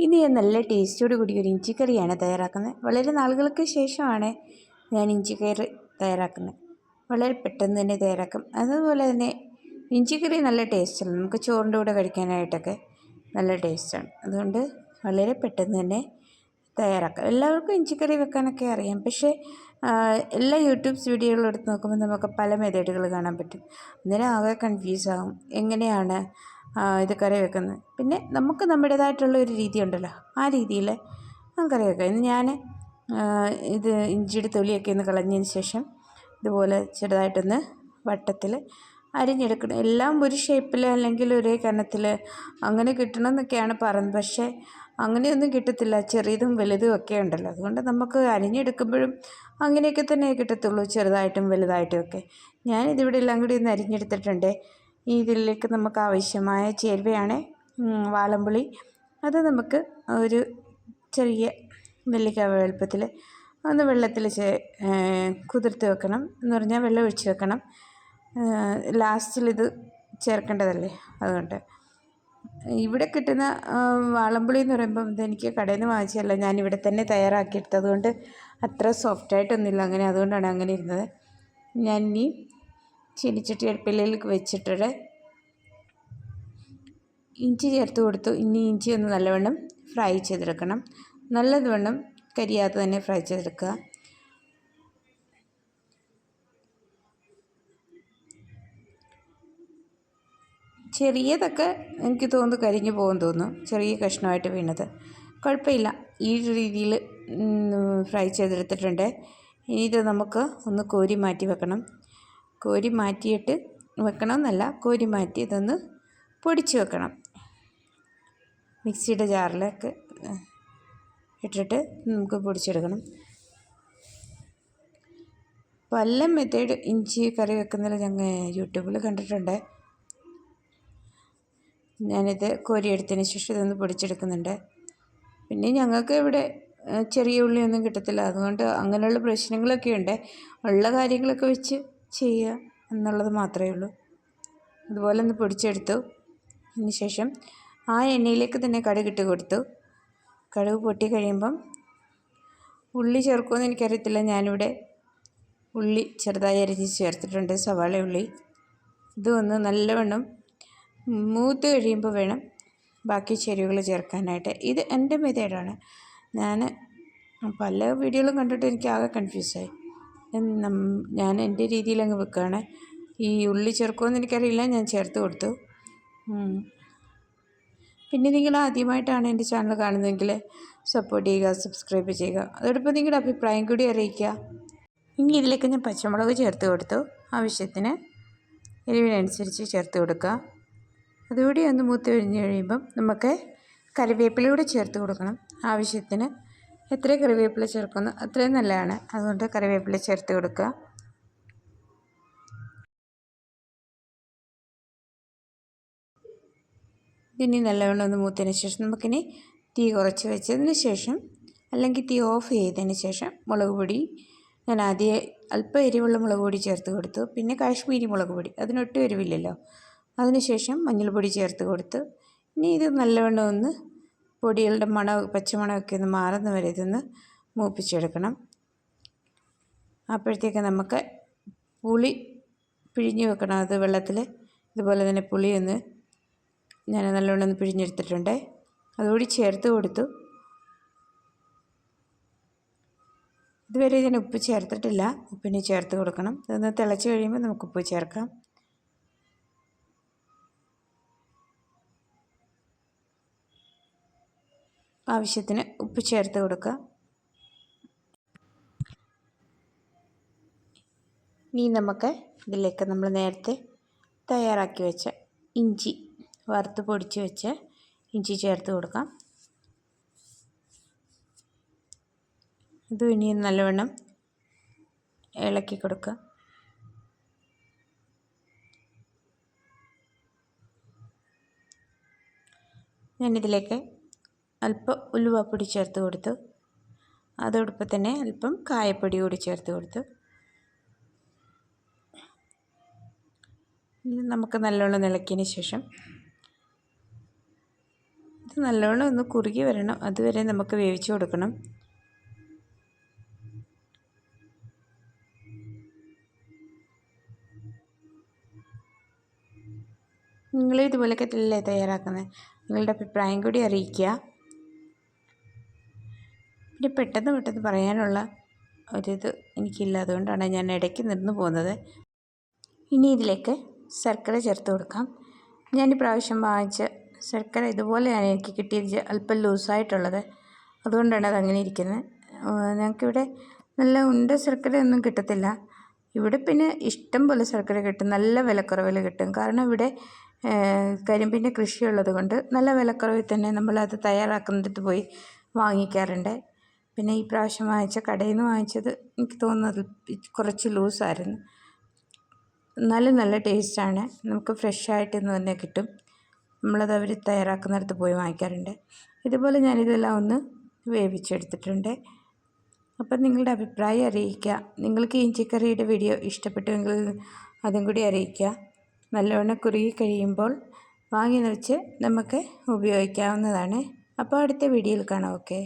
ഇന്ന് ഞാൻ നല്ല ടേസ്റ്റോട് കൂടി ഒരു ഇഞ്ചിക്കറിയാണ് തയ്യാറാക്കുന്നത്. വളരെ നാളുകൾക്ക് ശേഷമാണ് ഞാൻ ഇഞ്ചിക്കറി തയ്യാറാക്കുന്നത്. വളരെ പെട്ടെന്ന് തന്നെ തയ്യാറാക്കും. അതുപോലെ തന്നെ ഇഞ്ചിക്കറി നല്ല ടേസ്റ്റാണ്. നമുക്ക് ചോറിൻ്റെ കൂടെ കഴിക്കാനായിട്ടൊക്കെ നല്ല ടേസ്റ്റാണ്. അതുകൊണ്ട് വളരെ പെട്ടെന്ന് തന്നെ തയ്യാറാക്കാം. എല്ലാവർക്കും ഇഞ്ചിക്കറി വെക്കാനൊക്കെ അറിയാം. പക്ഷേ എല്ലാ യൂട്യൂബ്സ് വീഡിയോകളും എടുത്ത് നോക്കുമ്പോൾ നമുക്ക് പല മെത്തേഡുകൾ കാണാൻ പറ്റും. അന്നേരം ആകെ കൺഫ്യൂസാകും എങ്ങനെയാണ് ഇത് കറി വെക്കുന്നത്. പിന്നെ നമുക്ക് നമ്മുടേതായിട്ടുള്ള ഒരു രീതി ഉണ്ടല്ലോ, ആ രീതിയിൽ കറി വെക്കാം. ഇന്ന് ഞാൻ ഇത് ഇഞ്ചിയുടെ തൊലിയൊക്കെ ഒന്ന് കളഞ്ഞതിന് ശേഷം ഇതുപോലെ ചെറുതായിട്ടൊന്ന് വട്ടത്തിൽ അരിഞ്ഞെടുക്കണം. എല്ലാം ഒരു ഷേപ്പിൽ അല്ലെങ്കിൽ ഒരേ കനത്തിൽ അങ്ങനെ കിട്ടണമെന്നൊക്കെയാണ് പറയുന്നത്. പക്ഷേ അങ്ങനെയൊന്നും കിട്ടത്തില്ല. ചെറിയതും വലുതും ഒക്കെ ഉണ്ടല്ലോ. അതുകൊണ്ട് നമുക്ക് അരിഞ്ഞെടുക്കുമ്പോഴും അങ്ങനെയൊക്കെ തന്നെ കിട്ടത്തുള്ളൂ, ചെറുതായിട്ടും വലുതായിട്ടും ഒക്കെ. ഞാനിതിവിടെ എല്ലാം കൂടി ഒന്ന് അരിഞ്ഞെടുത്തിട്ടുണ്ട്. ഇതിലേക്ക് നമുക്ക് ആവശ്യമായ ചേരുവയാണ് വാളംപുളി. അത് നമുക്ക് ഒരു ചെറിയ നെല്ലിക്ക വലുപ്പത്തിൽ ഒന്ന് വെള്ളത്തിൽ കുതിർത്ത് വെക്കണം. എന്ന് പറഞ്ഞാൽ വെള്ളം ഒഴിച്ച് വെക്കണം. ലാസ്റ്റിലിത് ചേർക്കേണ്ടതല്ലേ, അതുകൊണ്ട്. ഇവിടെ കിട്ടുന്ന വാളംപുളി എന്ന് പറയുമ്പം ഇതെനിക്ക് കടയിൽ നിന്ന് വാങ്ങിച്ചതല്ല, ഞാനിവിടെ തന്നെ തയ്യാറാക്കിയെടുത്തത്. അതുകൊണ്ട് അത്ര സോഫ്റ്റായിട്ടൊന്നുമില്ല, അങ്ങനെ അതുകൊണ്ടാണ് അങ്ങനെ ഇരുന്നത്. ഞാൻ ഇനി ചീനിച്ചട്ടി അടുപ്പിലേക്ക് വെച്ചിട്ട് ഇഞ്ചി ചേർത്ത് കൊടുത്തു. ഇനി ഇഞ്ചി ഒന്ന് നല്ലവണ്ണം ഫ്രൈ ചെയ്തെടുക്കണം. നല്ലവണ്ണം കരിയാതെ തന്നെ ഫ്രൈ ചെയ്തെടുക്കുക. ചെറിയതൊക്കെ എനിക്ക് തോന്നുന്നു കരിഞ്ഞു പോകുമെന്ന് തോന്നുന്നു, ചെറിയ കഷ്ണമായിട്ട് വീണത്. കുഴപ്പമില്ല, ഈ രീതിയിൽ ഫ്രൈ ചെയ്തെടുത്തിട്ടുണ്ട്. ഇനി ഇത് നമുക്ക് ഒന്ന് കോരി മാറ്റി വെക്കണം. കോരി മാറ്റിയിട്ട് വെക്കണമെന്നല്ല, കോരി മാറ്റി ഇതൊന്ന് പൊടിച്ച് വെക്കണം. മിക്സിയുടെ ജാറിലേക്ക് ഇട്ടിട്ട് നമുക്ക് പൊടിച്ചെടുക്കണം. പല മെത്തേഡ് ഇഞ്ചി കറി വെക്കുന്നത് ഞങ്ങൾ യൂട്യൂബിൽ കണ്ടിട്ടുണ്ട്. ഞാനിത് കോരിയെടുത്തതിന് ശേഷം ഇതൊന്ന് പൊടിച്ചെടുക്കുന്നുണ്ട്. പിന്നെ ഞങ്ങൾക്ക് ഇവിടെ ചെറിയ ഉള്ളിയൊന്നും കിട്ടത്തില്ല, അതുകൊണ്ട് അങ്ങനെയുള്ള പ്രശ്നങ്ങളൊക്കെ ഉണ്ട്. ഉള്ള കാര്യങ്ങളൊക്കെ വെച്ച് ചെയ്യുക എന്നുള്ളത് മാത്രമേ ഉള്ളൂ. അതുപോലെ ഒന്ന് പൊടിച്ചെടുത്തു. അതിന് ശേഷം ആ എണ്ണയിലേക്ക് തന്നെ കടുകിട്ട് കൊടുത്തു. കടുക് പൊട്ടി കഴിയുമ്പം ഉള്ളി ചേർക്കുമെന്ന് എനിക്കറിയത്തില്ല. ഞാനിവിടെ ഉള്ളി ചെറുതായി അരിഞ്ഞ് ചേർത്തിട്ടുണ്ട്, സവാള ഉള്ളി. ഇതൊന്ന് നല്ലവണ്ണം മൂത്ത് കഴിയുമ്പോൾ വേണം ബാക്കി ചേരുവകൾ ചേർക്കാനായിട്ട്. ഇത് എൻ്റെ മെത്തേഡാണ്. ഞാൻ പല വീഡിയോകളും കണ്ടിട്ട് എനിക്ക് ആകെ കൺഫ്യൂസായി. ഞാൻ എൻ്റെ രീതിയിൽ അങ്ങ് വെക്കുകയാണ്. ഈ ഉള്ളി ചേർക്കുമെന്ന് എനിക്കറിയില്ല, ഞാൻ ചേർത്ത് കൊടുത്തു. പിന്നെ നിങ്ങൾ ആദ്യമായിട്ടാണ് എൻ്റെ ചാനൽ കാണുന്നതെങ്കിൽ സപ്പോർട്ട് ചെയ്യുക, സബ്സ്ക്രൈബ് ചെയ്യുക. അതോടൊപ്പം നിങ്ങളുടെ അഭിപ്രായം കൂടി അറിയിക്കുക. ഇനി ഇതിലേക്ക് ഞാൻ പച്ചമുളക് ചേർത്ത് കൊടുത്തു. ആവശ്യത്തിന് എരിവിനനുസരിച്ച് ചേർത്ത് കൊടുക്കുക. അതുകൂടി ഒന്ന് മൂത്ത് കഴിഞ്ഞ് കഴിയുമ്പം നമുക്ക് കറിവേപ്പില കൂടി ചേർത്ത് കൊടുക്കണം. ആവശ്യത്തിന് എത്ര കറിവേപ്പില ചേർക്കുന്നു അത്രയും നല്ലതാണ്. അതുകൊണ്ട് കറിവേപ്പില ചേർത്ത് കൊടുക്കുക. ഇതിനി നല്ലവണ്ണം ഒന്ന് മൂത്തതിന് ശേഷം നമുക്കിനി തീ കുറച്ച് വെച്ചതിന് ശേഷം, അല്ലെങ്കിൽ തീ ഓഫ് ചെയ്തതിന് ശേഷം മുളക് പൊടി ഞാൻ ആദ്യം അല്പം എരിവുള്ള മുളക് പൊടി ചേർത്ത് കൊടുത്തു. പിന്നെ കാശ്മീരി മുളക് പൊടി, അതിനൊട്ടും എരിവില്ലല്ലോ. അതിനുശേഷം മഞ്ഞൾപ്പൊടി ചേർത്ത് കൊടുത്തു. ഇനി ഇത് നല്ലവണ്ണം ഒന്ന് പൊടികളുടെ പച്ചമണമൊക്കെ ഒന്ന് മാറുന്ന വരെ ഇതൊന്ന് മൂപ്പിച്ചെടുക്കണം. അപ്പോഴത്തേക്ക് നമുക്ക് പുളി പിഴിഞ്ഞ് വെക്കണം. അത് വെള്ളത്തിൽ ഇതുപോലെ തന്നെ പുളിയൊന്ന് ഞാൻ നല്ലവണ്ണം ഒന്ന് പിഴിഞ്ഞെടുത്തിട്ടുണ്ട്. അതുകൂടി ചേർത്ത് കൊടുത്തു. ഇതുവരെ ഞാൻ ഉപ്പ് ചേർത്തിട്ടില്ല, ഉപ്പിനെ ചേർത്ത് കൊടുക്കണം. ഇതൊന്ന് തിളച്ച് കഴിയുമ്പോൾ നമുക്ക് ഉപ്പ് ചേർക്കാം. ആവശ്യത്തിന് ഉപ്പ് ചേർത്ത് കൊടുക്കുക. ഇനി നമുക്ക് ഇതിലേക്ക് നമ്മൾ നേരത്തെ തയ്യാറാക്കി വെച്ച ഇഞ്ചി, വറുത്ത് പൊടിച്ച് വെച്ച് ഇഞ്ചി ചേർത്ത് കൊടുക്കാം. ഇത് ഇനി നല്ലവണ്ണം ഇളക്കി കൊടുക്കുക. ഞാനിതിലേക്ക് അല്പം ഉലുവാപ്പൊടി ചേർത്ത് കൊടുത്തു. അതോടൊപ്പം തന്നെ അല്പം കായപ്പൊടി കൂടി ചേർത്ത് കൊടുത്തു. നമുക്ക് നല്ലോണം ഇളക്കിയതിന് ശേഷം നല്ലോണം ഒന്ന് കുറുകി വരണം, അതുവരെ നമുക്ക് വേവിച്ച് കൊടുക്കണം. നിങ്ങൾ ഇതുപോലെയൊക്കെ അല്ലേ തയ്യാറാക്കുന്നത്? നിങ്ങളുടെ അഭിപ്രായം കൂടി അറിയിക്കുക. പിന്നെ പെട്ടെന്ന് പറയാനുള്ള ഒരിത് എനിക്കില്ല, അതുകൊണ്ടാണ് ഞാൻ ഇടയ്ക്ക് നിന്ന് പോകുന്നത്. ഇനി ഇതിലേക്ക് ശർക്കര ചേർത്ത് കൊടുക്കാം. ഞാൻ ഇപ്രാവശ്യം വാങ്ങിച്ച ശർക്കര ഇതുപോലെയാണ് എനിക്ക് കിട്ടിയത്, അല്പം ലൂസായിട്ടുള്ളത്, അതുകൊണ്ടാണ് അതങ്ങനെ ഇരിക്കുന്നത്. ഞങ്ങൾക്കിവിടെ നല്ല ഉണ്ട ശർക്കരയൊന്നും കിട്ടത്തില്ല. ഇവിടെ പിന്നെ ഇഷ്ടം പോലെ ശർക്കര കിട്ടും, നല്ല വിലക്കുറവിൽ കിട്ടും. കാരണം ഇവിടെ കരിമ്പിൻ്റെ കൃഷിയുള്ളത് കൊണ്ട് നല്ല വിലക്കുറവിൽ തന്നെ നമ്മളത് തയ്യാറാക്കുന്നിടത്ത് പോയി വാങ്ങിക്കാറുണ്ട്. പിന്നെ ഈ പ്രാവശ്യം വാങ്ങിച്ച കടയിൽ നിന്ന് വാങ്ങിച്ചത് എനിക്ക് തോന്നുന്നത് കുറച്ച് ലൂസായിരുന്നു. എന്നാലും നല്ല ടേസ്റ്റാണ്, നമുക്ക് ഫ്രഷായിട്ട് ഇന്ന് തന്നെ കിട്ടും. നമ്മളത് അവർ തയ്യാറാക്കുന്നിടത്ത് പോയി വാങ്ങിക്കാറുണ്ട്. ഇതുപോലെ ഞാനിതെല്ലാം ഒന്ന് വേവിച്ചെടുത്തിട്ടുണ്ട്. അപ്പം നിങ്ങളുടെ അഭിപ്രായം അറിയിക്കുക. നിങ്ങൾക്ക് ഇഞ്ചിക്കറിയുടെ വീഡിയോ ഇഷ്ടപ്പെട്ടുവെങ്കിൽ അതും കൂടി അറിയിക്കുക. നല്ലവണ്ണം കുറുകി കഴിയുമ്പോൾ വാങ്ങി വെച്ച് നമുക്ക് ഉപയോഗിക്കാവുന്നതാണ്. അപ്പോൾ അടുത്ത വീഡിയോയിൽ കാണാം. ഓക്കെ.